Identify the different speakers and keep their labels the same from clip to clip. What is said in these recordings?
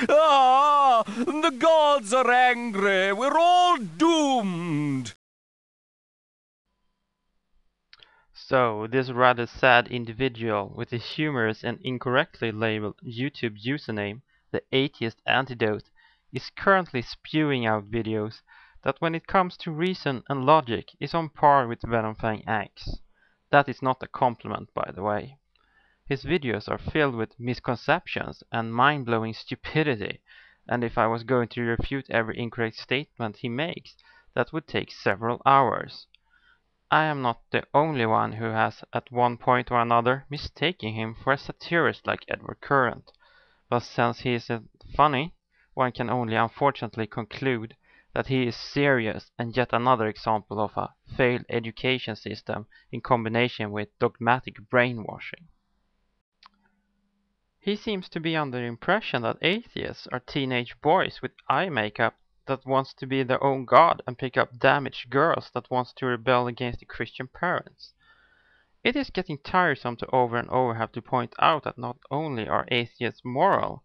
Speaker 1: Ah, the gods are angry. We're all doomed.
Speaker 2: So, this rather sad individual with a humorous and incorrectly labeled YouTube username, The Atheist Antidote, is currently spewing out videos that when it comes to reason and logic is on par with Venomfang X. That is not a compliment, by the way. His videos are filled with misconceptions and mind-blowing stupidity, and if I was going to refute every incorrect statement he makes, that would take several hours. I am not the only one who has at one point or another mistaken him for a satirist like Edward Current, but since he isn't funny, one can only unfortunately conclude that he is serious and yet another example of a failed education system in combination with dogmatic brainwashing. He seems to be under the impression that atheists are teenage boys with eye makeup that wants to be their own god and pick up damaged girls that wants to rebel against the Christian parents. It is getting tiresome to over and over have to point out that not only are atheists moral,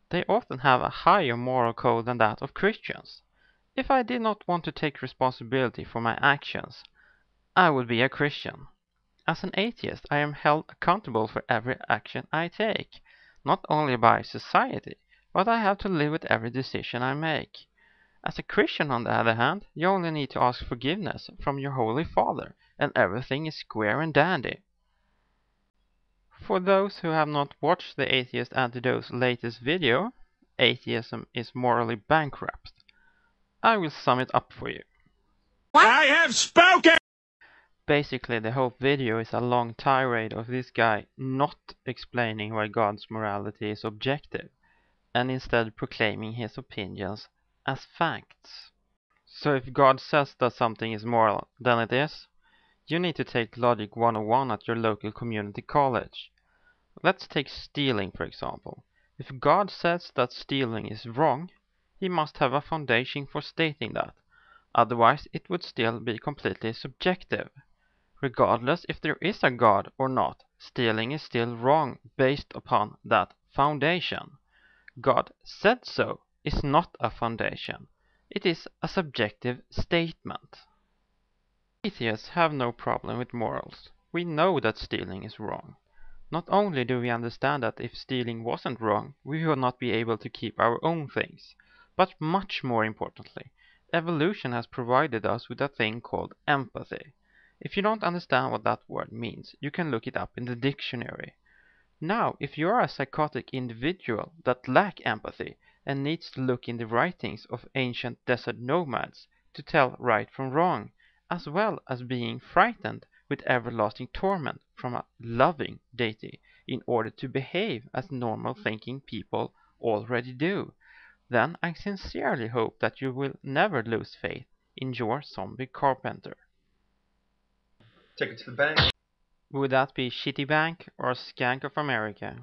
Speaker 2: they often have a higher moral code than that of Christians. If I did not want to take responsibility for my actions, I would be a Christian. As an atheist, I am held accountable for every action I take, not only by society, but I have to live with every decision I make. As a Christian, on the other hand, you only need to ask forgiveness from your Holy Father, and everything is square and dandy. For those who have not watched the Atheist Antidote's latest video, Atheism is Morally Bankrupt, I will sum it up for you.
Speaker 1: I have spoken!
Speaker 2: Basically, the whole video is a long tirade of this guy not explaining why God's morality is objective, and instead proclaiming his opinions as facts. So if God says that something is moral, then it is? You need to take Logic 101 at your local community college. Let's take stealing, for example. If God says that stealing is wrong, he must have a foundation for stating that. Otherwise, it would still be completely subjective. Regardless if there is a God or not, stealing is still wrong based upon that foundation. God said so is not a foundation. It is a subjective statement. Atheists have no problem with morals. We know that stealing is wrong. Not only do we understand that if stealing wasn't wrong, we would not be able to keep our own things, but much more importantly, evolution has provided us with a thing called empathy. If you don't understand what that word means, you can look it up in the dictionary. Now, if you are a psychotic individual that lacks empathy and needs to look in the writings of ancient desert nomads to tell right from wrong, as well as being frightened with everlasting torment from a loving deity in order to behave as normal thinking people already do, then I sincerely hope that you will never lose faith in your zombie carpenter.
Speaker 3: Take it to the bank.
Speaker 2: Would that be Shitty Bank or Skank of America?